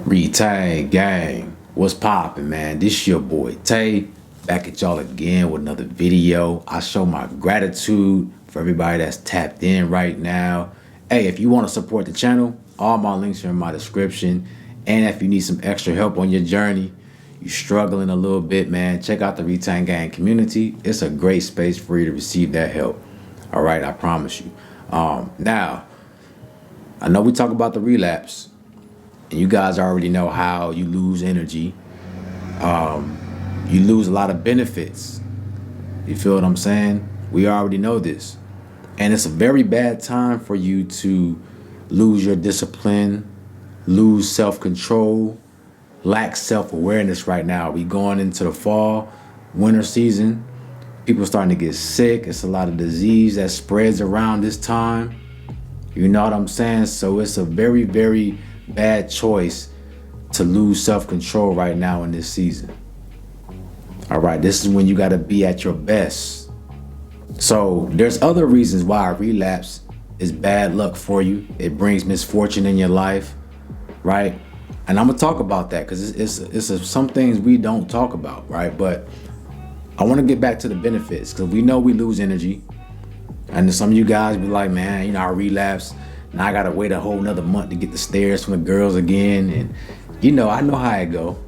Retain gang, what's poppin', man? This your boy Tay, back at y'all again with another video. I show my gratitude for everybody that's tapped in right now. Hey, if you want to support the channel, all my links are in my description. And if you need some extra help on your journey, you struggling a little bit, man, check out the Retain Gang community. It's a great space for you to receive that help. All right, I promise you. Now, I know we talk about the relapse. And you guys already know how you lose energy. You lose a lot of benefits. You feel what I'm saying? We already know this. And it's a very bad time for you to lose your discipline, lose self-control, lack self-awareness right now. We going into the fall, winter season. People starting to get sick. It's a lot of disease that spreads around this time. You know what I'm saying? So it's a very, very bad choice to lose self-control right now in this season. All right, this is when you got to be at your best. So there's other reasons why a relapse is bad luck for you. It brings misfortune in your life, right? And I'm gonna talk about that because it's some things we don't talk about, right? But I want to get back to the benefits because we know we lose energy. And some of you guys be like, man, you know, I relapse. Now I gotta wait a whole nother month to get the stares from the girls again. And you know, I know how it go,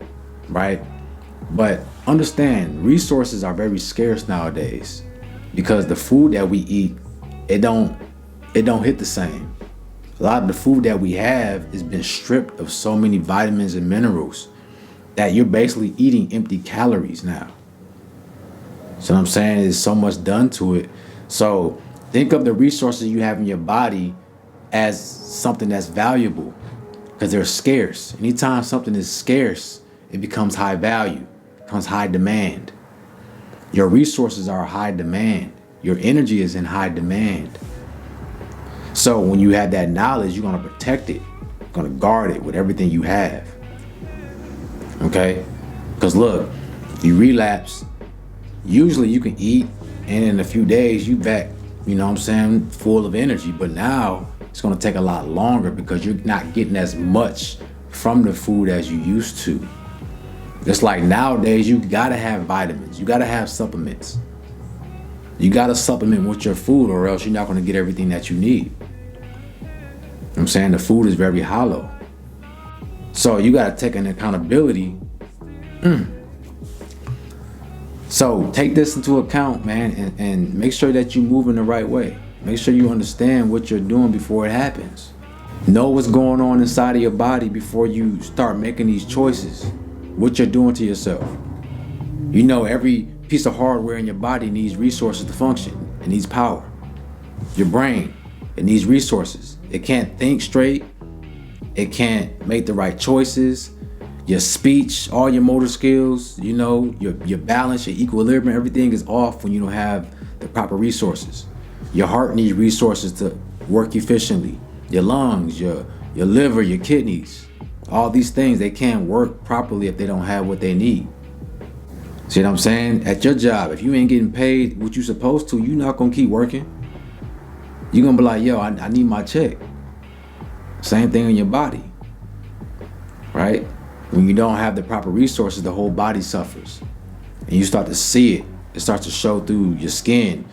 right? But understand, resources are very scarce nowadays because the food that we eat, it don't hit the same. A lot of the food that we have has been stripped of so many vitamins and minerals that you're basically eating empty calories now. So what I'm saying, there's so much done to it. So think of the resources you have in your body as something that's valuable because they're scarce. Anytime something is scarce, it becomes high value, becomes high demand. Your resources are high demand. Your energy is in high demand. So when you have that knowledge, you're going to protect it, you're going to guard it with everything you have. Okay? Because look, you relapse, usually you can eat and in a few days you back, you know what I'm saying, full of energy. But now it's going to take a lot longer because you're not getting as much from the food as you used to. It's like nowadays you got to have vitamins. You got to have supplements. You got to supplement with your food or else you're not going to get everything that you need. You know what I'm saying? The food is very hollow. So you got to take an accountability. So take this into account, man, and make sure that you move in the right way. Make sure you understand what you're doing before it happens. Know what's going on inside of your body before you start making these choices. What you're doing to yourself. You know, every piece of hardware in your body needs resources to function. It needs power. Your brain, it needs resources. It can't think straight. It can't make the right choices. Your speech, all your motor skills, you know, your balance, your equilibrium, everything is off when you don't have the proper resources. Your heart needs resources to work efficiently. Your lungs, your liver, your kidneys, all these things, they can't work properly if they don't have what they need. See what I'm saying? At your job, if you ain't getting paid what you're supposed to, you're not gonna keep working. You're gonna be like, yo, I need my check. Same thing in your body, right? When you don't have the proper resources, the whole body suffers. And you start to see it. It starts to show through your skin.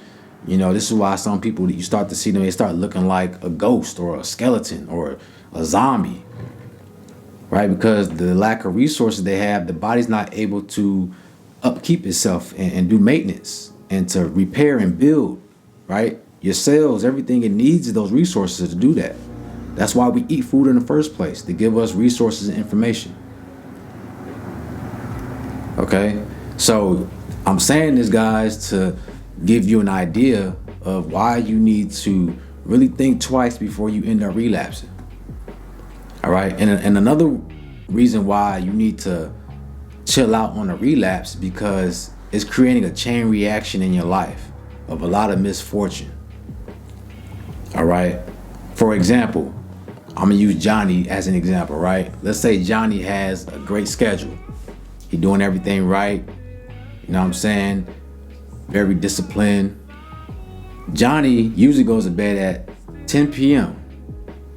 You know, this is why some people, you start to see them, they start looking like a ghost or a skeleton or a zombie, right? Because the lack of resources they have, the body's not able to upkeep itself and do maintenance and to repair and build, right? Your cells, everything, it needs those resources to do that. That's why we eat food in the first place, to give us resources and information. Okay? So I'm saying this, guys, to give you an idea of why you need to really think twice before you end up relapsing. All right? And another reason why you need to chill out on a relapse because it's creating a chain reaction in your life of a lot of misfortune. All right? For example, I'm gonna use Johnny as an example, right? Let's say Johnny has a great schedule. He's doing everything right. You know what I'm saying? Very disciplined. Johnny usually goes to bed at 10 p.m.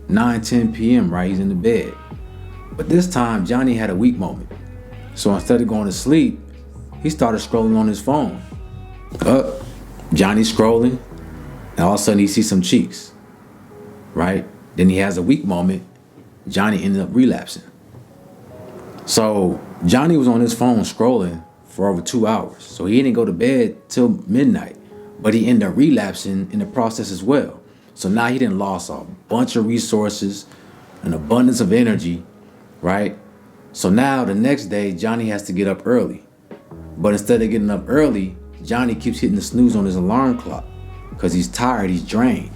9, 10 p.m., right? He's in the bed. But this time, Johnny had a weak moment. So instead of going to sleep, he started scrolling on his phone. Johnny's scrolling, and all of a sudden he sees some cheeks, right? Then he has a weak moment. Johnny ended up relapsing. So Johnny was on his phone scrolling for over 2 hours. So he didn't go to bed till midnight, but he ended up relapsing in the process as well. So now he done lost a bunch of resources, an abundance of energy, right? So now the next day, Johnny has to get up early. But instead of getting up early, Johnny keeps hitting the snooze on his alarm clock because he's tired, he's drained.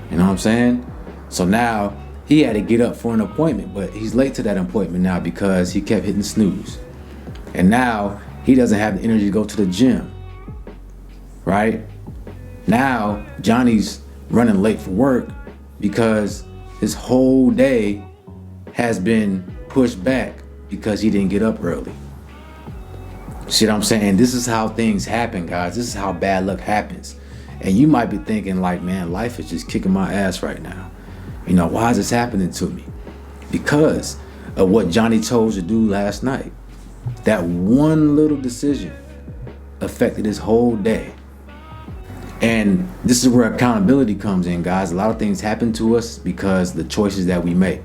You know what I'm saying? So now he had to get up for an appointment, but he's late to that appointment now because he kept hitting snooze. And now he doesn't have the energy to go to the gym, right? Now Johnny's running late for work because his whole day has been pushed back because he didn't get up early. See what I'm saying? This is how things happen, guys. This is how bad luck happens. And you might be thinking like, man, life is just kicking my ass right now. You know, why is this happening to me? Because of what Johnny chose to do last night. That one little decision affected his whole day. And this is where accountability comes in, guys. A lot of things happen to us because of the choices that we make.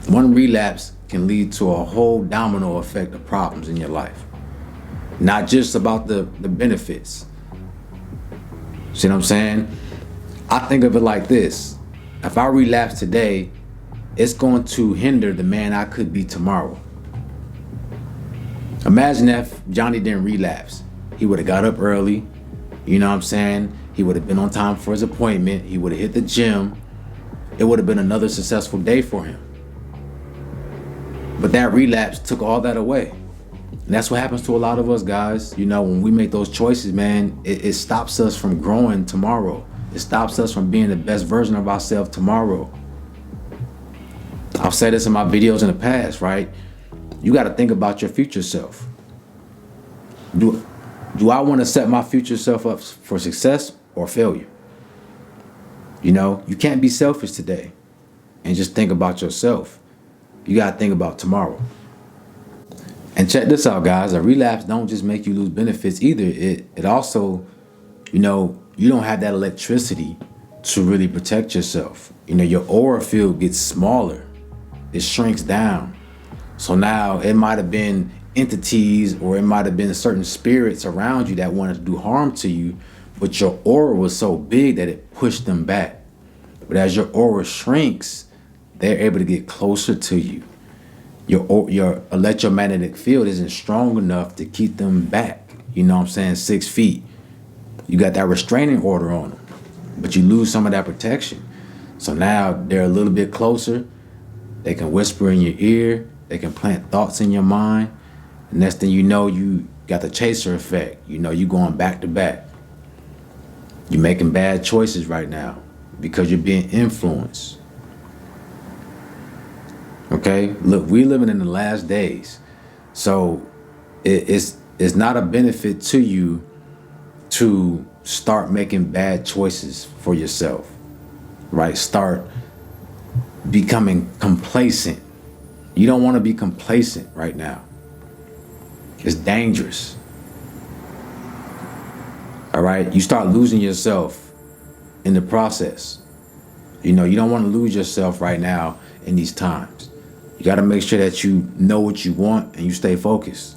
One relapse can lead to a whole domino effect of problems in your life. Not just about the benefits. See what I'm saying? I think of it like this. If I relapse today, it's going to hinder the man I could be tomorrow. Imagine if Johnny didn't relapse. He would have got up early. You know what I'm saying? He would have been on time for his appointment. He would have hit the gym. It would have been another successful day for him. But that relapse took all that away. And that's what happens to a lot of us, guys. You know, when we make those choices, man, it stops us from growing tomorrow. It stops us from being the best version of ourselves tomorrow. I've said this in my videos in the past, right? You got to think about your future self. Do I want to set my future self up for success or failure? You know, you can't be selfish today and just think about yourself. You got to think about tomorrow. And check this out, guys. A relapse don't just make you lose benefits either. It also, you know, you don't have that electricity to really protect yourself. You know, your aura field gets smaller. It shrinks down. So now it might have been entities or it might have been certain spirits around you that wanted to do harm to you, but your aura was so big that it pushed them back. But as your aura shrinks, they're able to get closer to you. Your electromagnetic field isn't strong enough to keep them back. You know what I'm saying? 6 feet. You got that restraining order on them, but you lose some of that protection. So now they're a little bit closer. They can whisper in your ear. They can plant thoughts in your mind. And next thing you know, you got the chaser effect. You know, you going back to back. You're making bad choices right now because you're being influenced. Okay, look, we're living in the last days. So it's not a benefit to you to start making bad choices for yourself, right? Start becoming complacent. You don't want to be complacent right now. It's dangerous. All right, you start losing yourself in the process. You know, you don't want to lose yourself right now in these times. You got to make sure that you know what you want and you stay focused.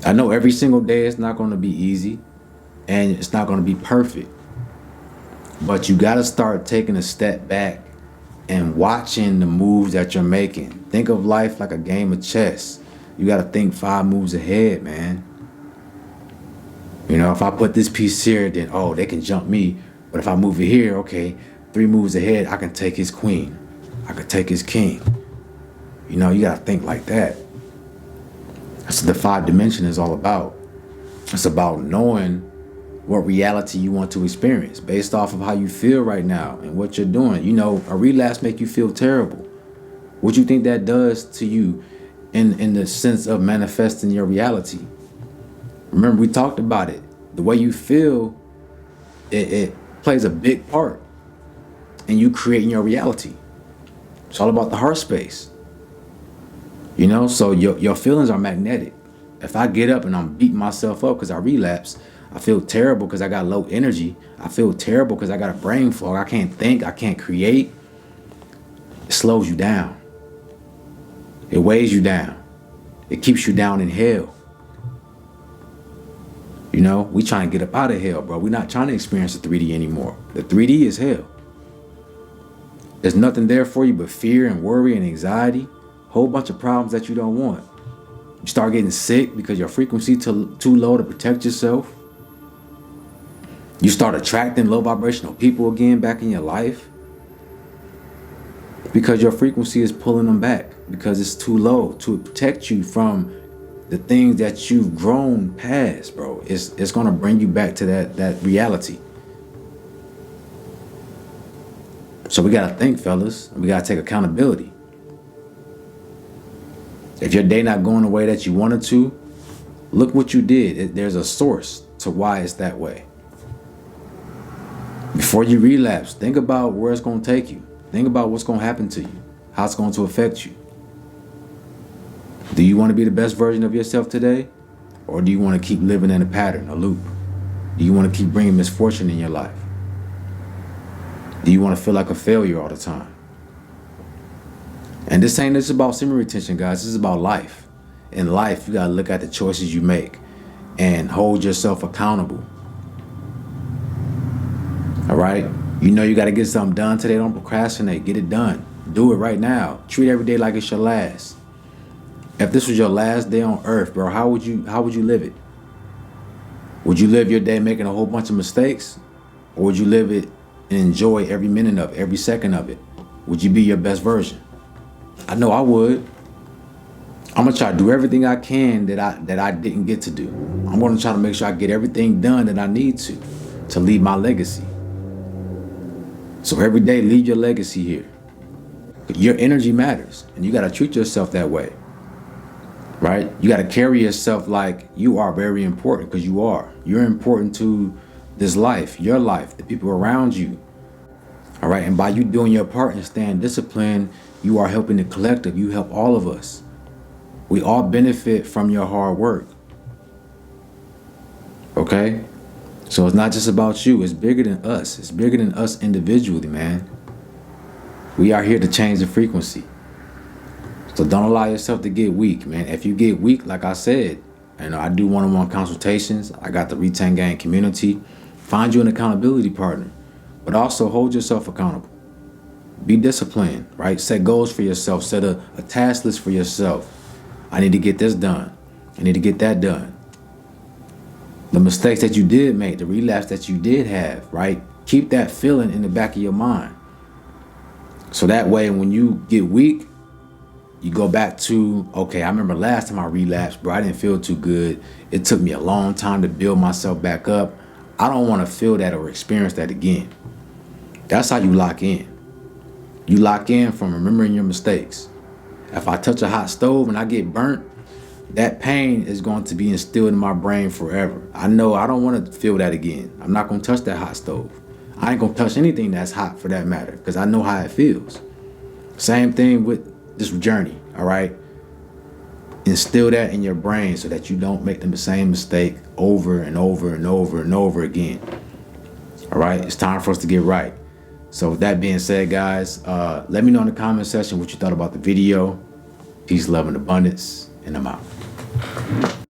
I know every single day it's not going to be easy and it's not going to be perfect. But you got to start taking a step back and watching the moves that you're making. Think of life like a game of chess. You got to think 5 moves ahead, man. You know, if I put this piece here, then, oh, they can jump me. But if I move it here, okay, 3 moves ahead, I can take his queen. I could take his king. You know, you got to think like that. That's what the 5 dimension is all about. It's about knowing what reality you want to experience based off of how you feel right now and what you're doing. You know, a relapse make you feel terrible. What you think that does to you in the sense of manifesting your reality? Remember, we talked about it. The way you feel, it plays a big part in you creating your reality. It's all about the heart space. You know, so your feelings are magnetic. If I get up and I'm beating myself up because I relapse, I feel terrible because I got low energy. I feel terrible because I got a brain fog. I can't think. I can't create. It slows you down. It weighs you down. It keeps you down in hell. You know, we trying to get up out of hell, bro. We're not trying to experience the 3D anymore. The 3D is hell. There's nothing there for you but fear and worry and anxiety. Whole bunch of problems that you don't want. You start getting sick because your frequency too low to protect yourself. You start attracting low vibrational people again back in your life because your frequency is pulling them back because it's too low to protect you from the things that you've grown past, bro. It's gonna bring you back to that reality. So we gotta think, fellas. We gotta take accountability. If your day not going the way that you wanted to, look what you did. There's a source to why it's that way. Before you relapse, think about where it's gonna take you. Think about what's gonna happen to you, how it's going to affect you. Do you want to be the best version of yourself today? Or do you want to keep living in a pattern, a loop? Do you want to keep bringing misfortune in your life? Do you want to feel like a failure all the time? And this ain't just about semen retention, guys. This is about life. In life, you got to look at the choices you make and hold yourself accountable. All right? You know you got to get something done today. Don't procrastinate. Get it done. Do it right now. Treat every day like it's your last. If this was your last day on earth, bro, how would you live it? Would you live your day making a whole bunch of mistakes? Or would you live it and enjoy every minute of it, every second of it? Would you be your best version? I know I would. I'm gonna try to do everything I can that I didn't get to do. I'm gonna try to make sure I get everything done that I need to leave my legacy. So every day, leave your legacy here. Your energy matters, and you gotta treat yourself that way, right? You gotta carry yourself like you are very important, because you are. You're important to this life, your life, the people around you. All right, and by you doing your part and staying disciplined, you are helping the collective. You help all of us. We all benefit from your hard work. Okay? So it's not just about you. It's bigger than us. It's bigger than us individually, man. We are here to change the frequency. So don't allow yourself to get weak, man. If you get weak, like I said, I do one-on-one consultations. I got the Retain Gang community. Find you an accountability partner, but also hold yourself accountable. Be disciplined, right? Set goals for yourself. Set a task list for yourself. I need to get this done. I need to get that done. The mistakes that you did make, the relapse that you did have, right? Keep that feeling in the back of your mind. So that way, when you get weak, you go back to, okay, I remember last time I relapsed, bro, I didn't feel too good. It took me a long time to build myself back up. I don't want to feel that or experience that again. That's how you lock in. You lock in from remembering your mistakes. If I touch a hot stove and I get burnt, that pain is going to be instilled in my brain forever. I know I don't want to feel that again. I'm not going to touch that hot stove. I ain't going to touch anything that's hot for that matter, because I know how it feels. Same thing with this journey, all right? Instill that in your brain so that you don't make the same mistake over and over and over and over again. All right? It's time for us to get right. So with that being said, guys, let me know in the comment section what you thought about the video. Peace, love, and abundance, and I'm out.